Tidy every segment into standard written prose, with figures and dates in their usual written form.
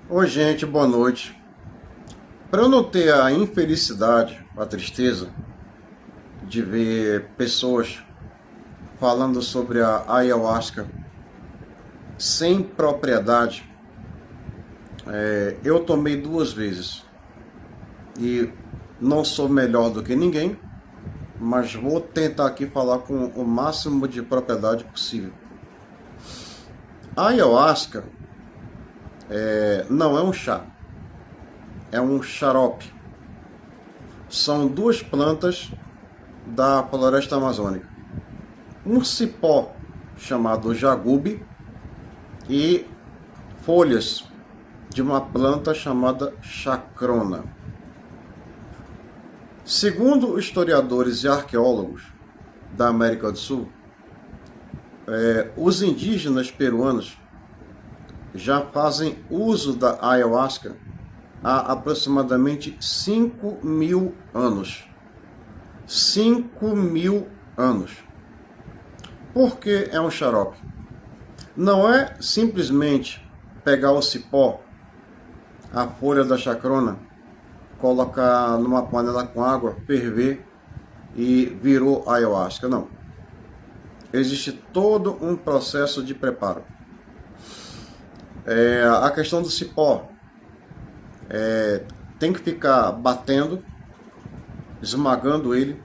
Oi, gente, boa noite. Para eu não ter a infelicidade, a tristeza de ver pessoas falando sobre a ayahuasca sem propriedade, eu tomei 2 vezes e não sou melhor do que ninguém, mas vou tentar aqui falar com o máximo de propriedade possível. A ayahuasca não é um chá, é um xarope. São duas plantas da floresta amazônica. Um cipó chamado jagube e folhas de uma planta chamada chacrona. Segundo historiadores e arqueólogos da América do Sul, os indígenas peruanos já fazem uso da ayahuasca há aproximadamente 5.000 anos. 5.000 anos. Por que é um xarope? Não é simplesmente pegar o cipó, a folha da chacrona, colocar numa panela com água, ferver e virou ayahuasca. Não. Existe todo um processo de preparo. A questão do cipó tem que ficar batendo, esmagando ele,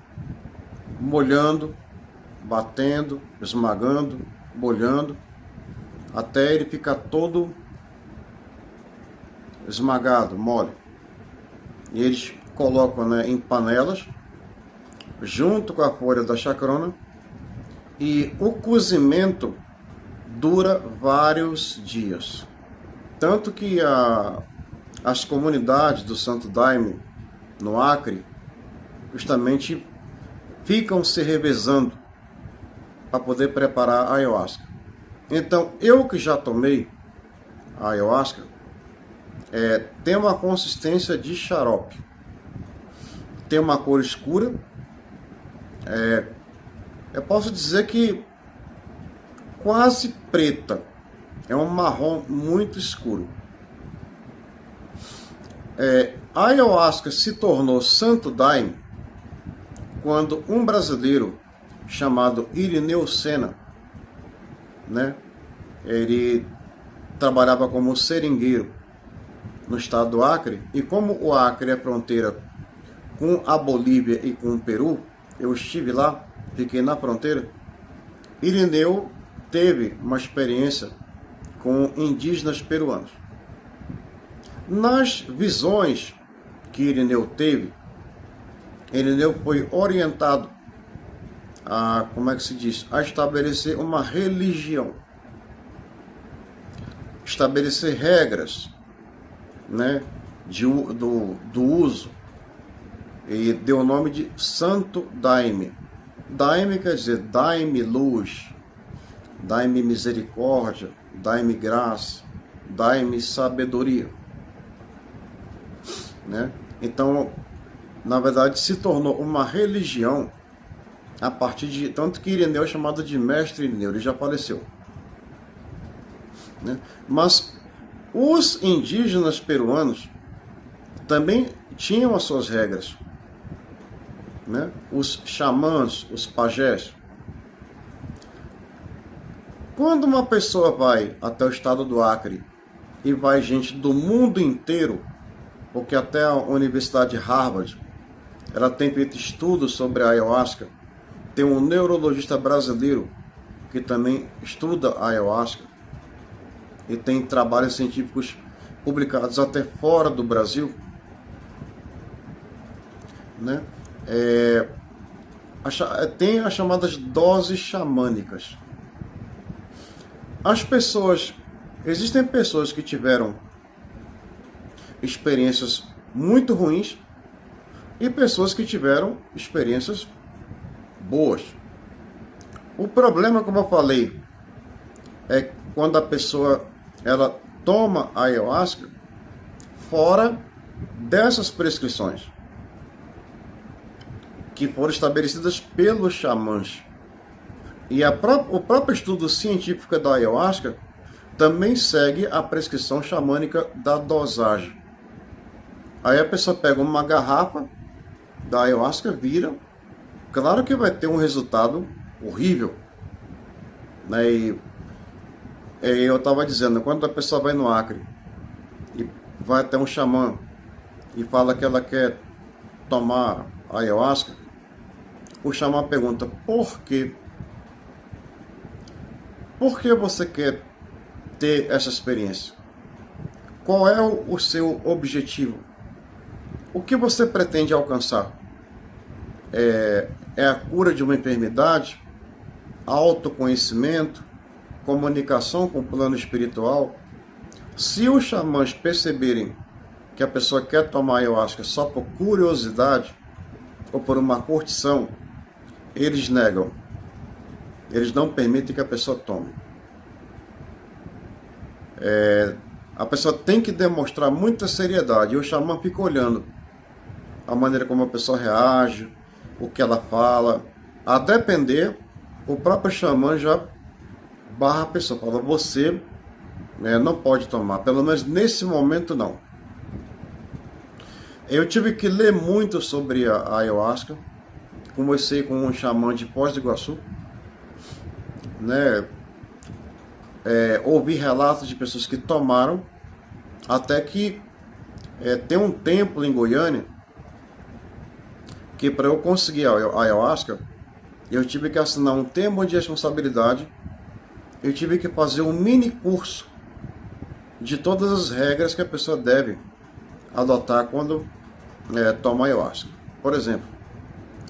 molhando, batendo, esmagando, molhando, até ele ficar todo esmagado, mole. E eles colocam, em panelas, junto com a folha da chacrona, e o cozimento dura vários dias. Tanto que as comunidades do Santo Daime, no Acre, justamente ficam se revezando para poder preparar a ayahuasca. Então, eu que já tomei a ayahuasca, tem uma consistência de xarope. Tem uma cor escura. Eu posso dizer que quase preta. É um marrom muito escuro. A ayahuasca se tornou Santo Daime quando um brasileiro chamado Irineu Sena, ele trabalhava como seringueiro no estado do Acre, e como o Acre é fronteira com a Bolívia e com o Peru, eu estive lá, fiquei na fronteira. Irineu teve uma experiência com indígenas peruanos. Nas visões que Irineu teve, Irineu foi orientado a, a estabelecer uma religião, estabelecer regras, do uso, e deu o nome de Santo Daime. Daime quer dizer Daime luz, Daime misericórdia, Daime graça, Daime sabedoria. Então, na verdade, se tornou uma religião a partir de... Tanto que Irineu é chamado de Mestre Irineu, ele já faleceu. Mas os indígenas peruanos também tinham as suas regras. Os xamãs, os pajés. Quando uma pessoa vai até o estado do Acre, e vai gente do mundo inteiro, porque até a Universidade de Harvard, ela tem feito estudos sobre a ayahuasca, tem um neurologista brasileiro que também estuda a ayahuasca, e tem trabalhos científicos publicados até fora do Brasil, tem as chamadas doses xamânicas. Existem pessoas que tiveram experiências muito ruins e pessoas que tiveram experiências boas. O problema, como eu falei, é quando a pessoa ela toma a ayahuasca fora dessas prescrições que foram estabelecidas pelos xamãs. E o próprio estudo científico da ayahuasca também segue a prescrição xamânica da dosagem. Aí a pessoa pega uma garrafa da ayahuasca, vira, claro que vai ter um resultado horrível, né? E eu estava dizendo, quando a pessoa vai no Acre e vai até um xamã e fala que ela quer tomar ayahuasca, o xamã pergunta, por quê? Por que você quer ter essa experiência? Qual é o seu objetivo? O que você pretende alcançar? É a cura de uma enfermidade? Autoconhecimento? Comunicação com o plano espiritual? Se os xamãs perceberem que a pessoa quer tomar ayahuasca só por curiosidade ou por uma curtição, eles negam. Eles não permitem que a pessoa tome. A pessoa tem que demonstrar muita seriedade. E o xamã fica olhando a maneira como a pessoa reage, o que ela fala. A depender, o próprio xamã já barra a pessoa. Fala, você não pode tomar. Pelo menos nesse momento não. Eu tive que ler muito sobre a ayahuasca. Conversei com um xamã de Foz do Iguaçu. Ouvi relatos de pessoas que tomaram, até que tem um templo em Goiânia que para eu conseguir a ayahuasca, eu tive que assinar um termo de responsabilidade, eu tive que fazer um mini curso de todas as regras que a pessoa deve adotar quando toma ayahuasca. Por exemplo,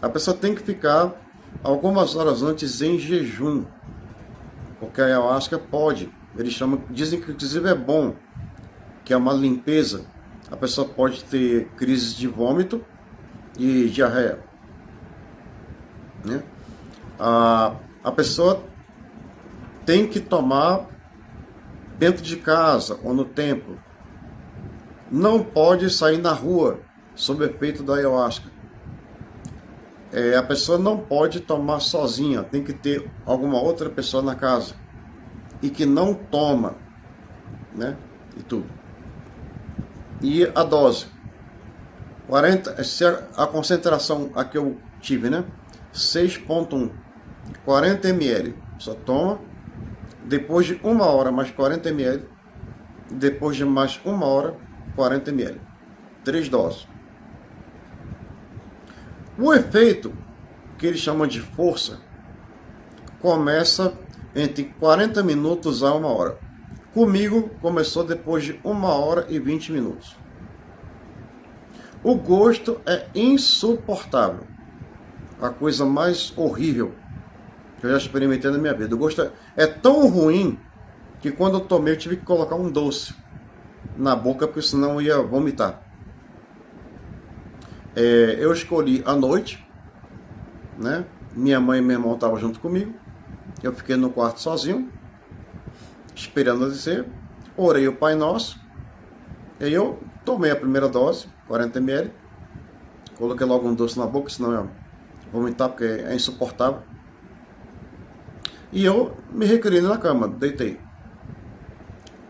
a pessoa tem que ficar algumas horas antes em jejum, porque a ayahuasca pode, eles chamam, dizem que inclusive é bom, que é uma limpeza. A pessoa pode ter crises de vômito e diarreia, né? A pessoa tem que tomar dentro de casa ou no templo. Não pode sair na rua sob efeito da ayahuasca. A pessoa não pode tomar sozinha, tem que ter alguma outra pessoa na casa e que não toma, né? E tudo. E a dose, 40, a concentração a que eu tive, né? 6,1, 40 ml, só toma depois de 1 hora mais 40 ml, depois de mais 1 hora 40 ml, 3 doses. O efeito, que eles chamam de força, começa entre 40 minutos a 1 hora. Comigo, começou depois de 1 hora e 20 minutos. O gosto é insuportável. A coisa mais horrível que eu já experimentei na minha vida. O gosto é tão ruim que quando eu tomei eu tive que colocar um doce na boca, porque senão eu ia vomitar. Eu escolhi à noite, né? Minha mãe e meu irmão estavam junto comigo. Eu fiquei no quarto sozinho, esperando descer. Orei o Pai Nosso. E eu tomei a primeira dose, 40 ml. Coloquei logo um doce na boca, senão eu ia vomitar, porque é insuportável. E eu me recolhi na cama, deitei.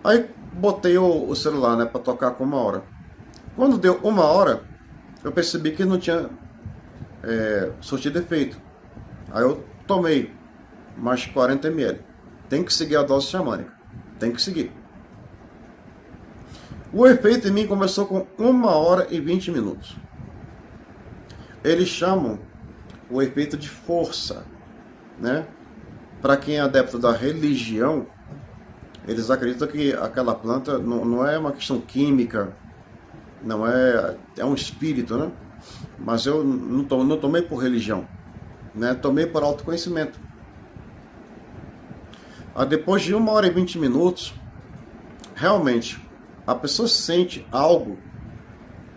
Aí botei o celular, né, para tocar com 1 hora. Quando deu 1 hora, eu percebi que não tinha surtido efeito. Aí eu tomei mais 40 ml. Tem que seguir a dose xamânica. Tem que seguir. O efeito em mim começou com 1 hora e 20 minutos. Eles chamam o efeito de força, né? Para quem é adepto da religião, eles acreditam que aquela planta não é uma questão química, não é um espírito, né? Mas eu não tomei por religião, né? Tomei por autoconhecimento. Depois de 1 hora e 20 minutos, realmente, a pessoa sente algo,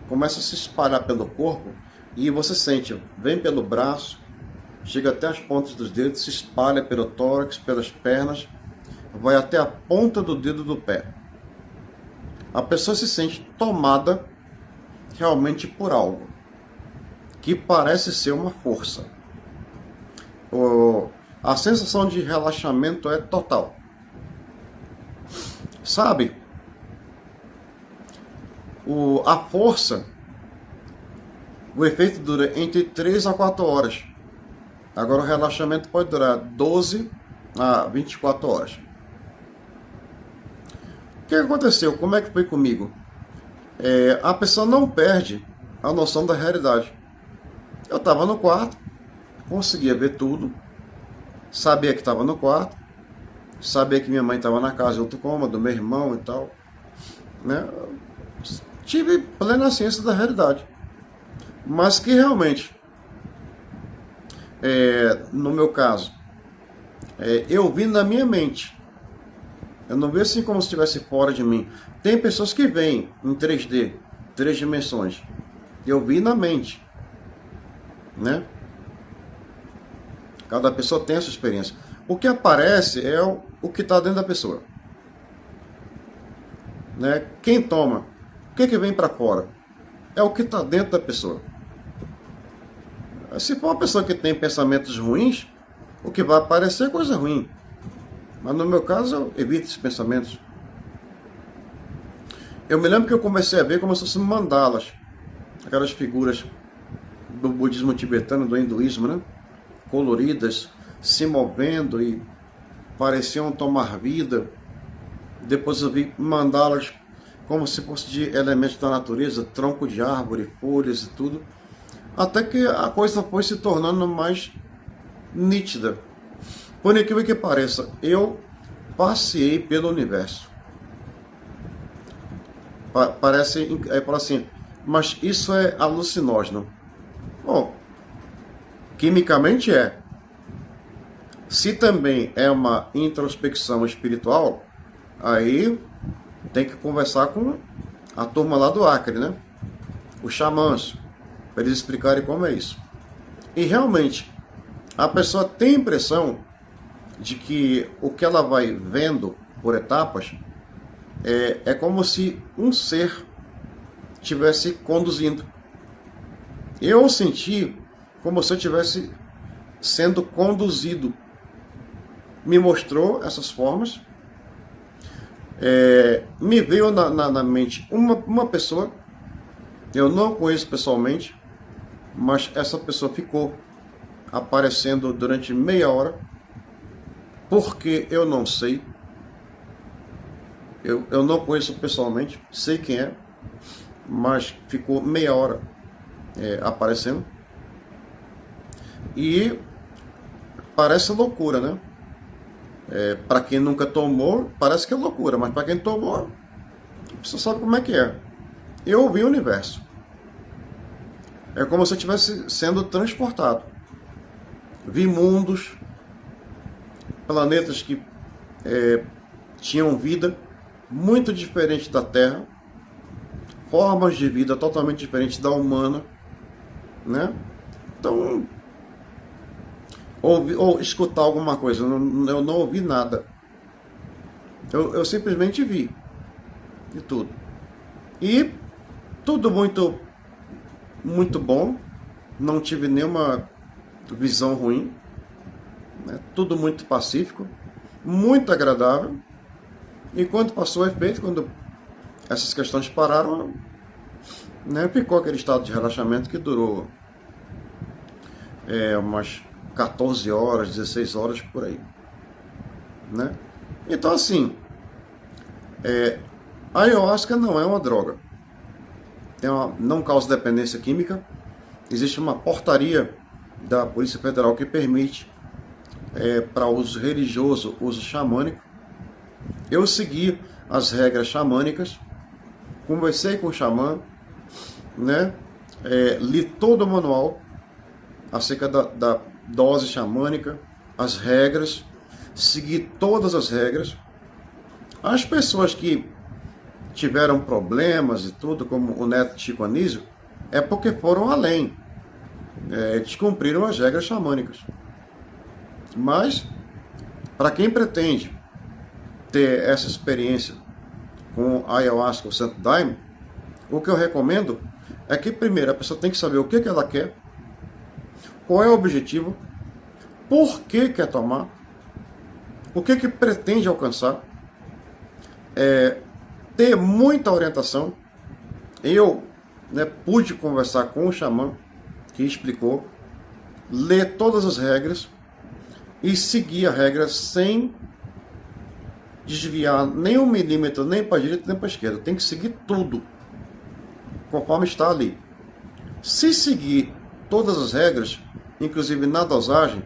começa a se espalhar pelo corpo, e você sente, vem pelo braço, chega até as pontas dos dedos, se espalha pelo tórax, pelas pernas, vai até a ponta do dedo do pé. A pessoa se sente tomada realmente por algo que parece ser uma força. A sensação de relaxamento é total. Sabe, a força, o efeito dura entre 3 a 4 horas. Agora o relaxamento pode durar 12 a 24 horas. O que aconteceu? Como é que foi comigo? A pessoa não perde a noção da realidade. Eu estava no quarto, conseguia ver tudo, sabia que estava no quarto, sabia que minha mãe estava na casa de outro cômodo, meu irmão e tal, né? Tive plena ciência da realidade, mas que realmente, no meu caso, eu vi na minha mente. Eu não vi assim como se estivesse fora de mim. Tem pessoas que veem em 3D, 3 dimensões. Eu vi na mente, né? Cada pessoa tem a sua experiência. O que aparece é o que está dentro da pessoa, né? Quem toma, o que vem para fora? É o que está dentro da pessoa. Se for uma pessoa que tem pensamentos ruins, o que vai aparecer é coisa ruim. Mas no meu caso, eu evito esses pensamentos. Eu me lembro que eu comecei a ver como se fossem mandalas, aquelas figuras do budismo tibetano, do hinduísmo, né? Coloridas, se movendo e pareciam tomar vida. Depois eu vi mandalas como se fosse de elementos da natureza, tronco de árvore, folhas e tudo. Até que a coisa foi se tornando mais nítida. Por incrível que pareça, eu passei pelo universo. Parece assim, mas isso é alucinógeno. Bom, quimicamente é. Se também é uma introspecção espiritual, aí tem que conversar com a turma lá do Acre, né? Os xamãs, para eles explicarem como é isso. E realmente, a pessoa tem a impressão de que o que ela vai vendo por etapas é como se um ser estivesse conduzindo. Eu senti como se eu estivesse sendo conduzido. Me mostrou essas formas. Me veio na mente uma pessoa, eu não conheço pessoalmente, mas essa pessoa ficou aparecendo durante meia hora. Porque eu não sei, eu não conheço pessoalmente, sei quem é, mas ficou meia hora aparecendo. E parece loucura, né? Para quem nunca tomou, parece que é loucura, mas para quem tomou, você sabe como é que é. Eu vi o universo. É como se eu estivesse sendo transportado. Vi mundos, planetas que tinham vida muito diferente da Terra, formas de vida totalmente diferentes da humana, né? Então, ou escutar alguma coisa, eu não ouvi nada. Eu simplesmente vi de tudo. E tudo muito, muito bom, não tive nenhuma visão ruim. Tudo muito pacífico, muito agradável. E quando passou o efeito, quando essas questões pararam, né, ficou aquele estado de relaxamento que durou umas 14 horas, 16 horas por aí, né? Então assim, a ayahuasca não é uma droga, não causa dependência química. Existe uma portaria da Polícia Federal que permite para uso religioso, uso xamânico. Eu segui as regras xamânicas, conversei com o xamã, né? Li todo o manual acerca da dose xamânica, as regras, segui todas as regras. As pessoas que tiveram problemas e tudo, como o neto de Chico Anísio, é porque foram além, descumpriram as regras xamânicas. Mas, para quem pretende ter essa experiência com a ayahuasca ou Santo Daime, o que eu recomendo é que, primeiro, a pessoa tem que saber o que ela quer, qual é o objetivo, por que quer tomar, o que pretende alcançar. ter muita orientação. Eu, né, pude conversar com o xamã que explicou, ler todas as regras e seguir a regra sem desviar nem um milímetro, nem para a direita nem para a esquerda. Tem que seguir tudo conforme está ali. Se seguir todas as regras, inclusive na dosagem,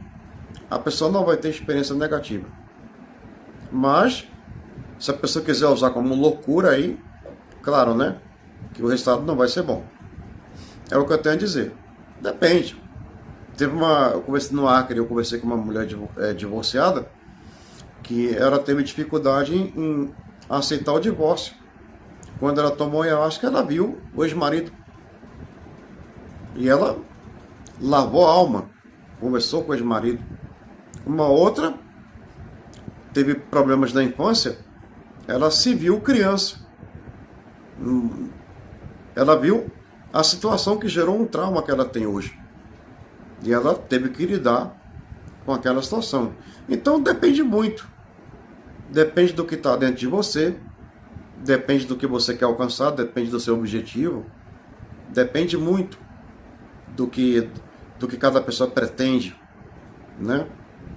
a pessoa não vai ter experiência negativa. Mas, se a pessoa quiser usar como loucura aí, claro, né? Que o resultado não vai ser bom. É o que eu tenho a dizer. Depende. Eu conversei no Acre, eu conversei com uma mulher divorciada, que ela teve dificuldade em aceitar o divórcio. Quando ela tomou ayahuasca, ela viu o ex-marido. E ela lavou a alma, conversou com o ex-marido. Uma outra teve problemas na infância, ela se viu criança. Ela viu a situação que gerou um trauma que ela tem hoje. E ela teve que lidar com aquela situação. Então depende muito. Depende do que está dentro de você, depende do que você quer alcançar, depende do seu objetivo, depende muito do que cada pessoa pretende, né?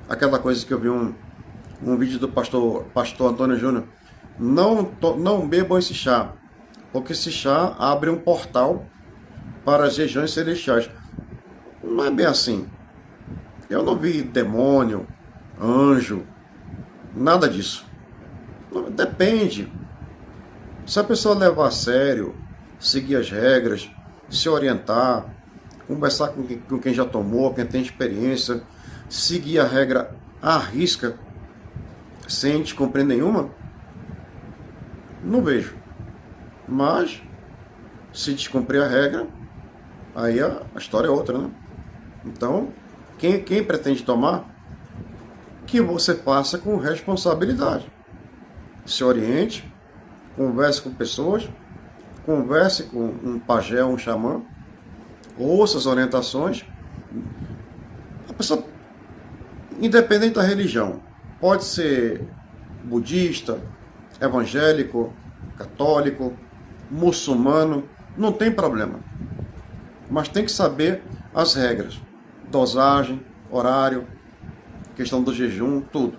Aquela coisa que eu vi um vídeo do pastor Antônio Júnior, não bebam esse chá, porque esse chá abre um portal para as regiões celestiais. Não é bem assim. Eu não vi demônio, anjo, nada disso. Depende. Se a pessoa levar a sério, seguir as regras, se orientar, conversar com quem já tomou, quem tem experiência, seguir a regra à risca, sem descumprir nenhuma, não vejo. Mas, se descumprir a regra, aí a história é outra, né? Então, quem pretende tomar, que você faça com responsabilidade. Se oriente, converse com pessoas, converse com um pajé, um xamã, ouça as orientações. A pessoa, independente da religião, pode ser budista, evangélico, católico, muçulmano, não tem problema. Mas tem que saber as regras, dosagem, horário, questão do jejum, tudo.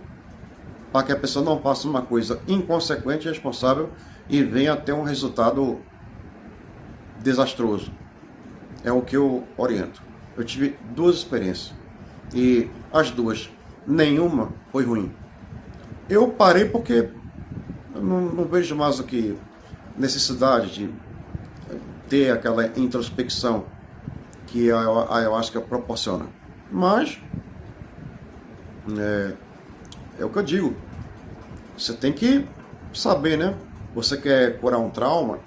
Para que a pessoa não faça uma coisa inconsequente e irresponsável e venha a ter um resultado desastroso. É o que eu oriento. Eu tive 2 experiências e as 2, nenhuma foi ruim. Eu parei porque eu não vejo mais do que necessidade de ter aquela introspecção que a ayahuasca proporciona. Mas é o que eu digo. Você tem que saber, né? Você quer curar um trauma?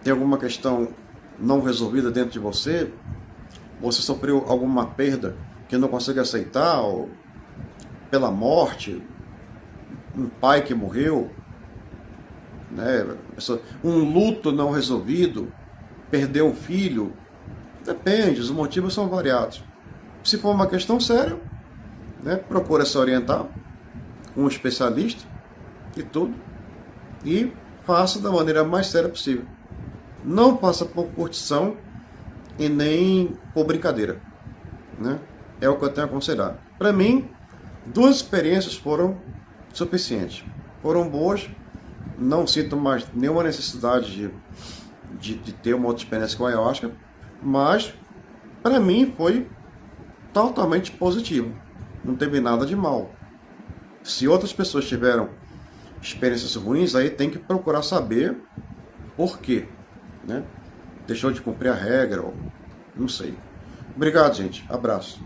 Tem alguma questão não resolvida dentro de você? Você sofreu alguma perda que não consegue aceitar? Ou pela morte? Um pai que morreu? Né? Um luto não resolvido? Perdeu um filho? Depende, os motivos são variados. Se for uma questão séria, né, procura se orientar com um especialista e tudo, e faça da maneira mais séria possível. Não faça por curtição e nem por brincadeira, né? É o que eu tenho a aconselhar. Para mim, 2 experiências foram suficientes, foram boas. Não sinto mais nenhuma necessidade de ter uma outra experiência com a ayahuasca, mas para mim foi totalmente positivo. Não teve nada de mal. Se outras pessoas tiveram experiências ruins, aí tem que procurar saber por quê, né? Deixou de cumprir a regra, ou não sei. Obrigado, gente. Abraço.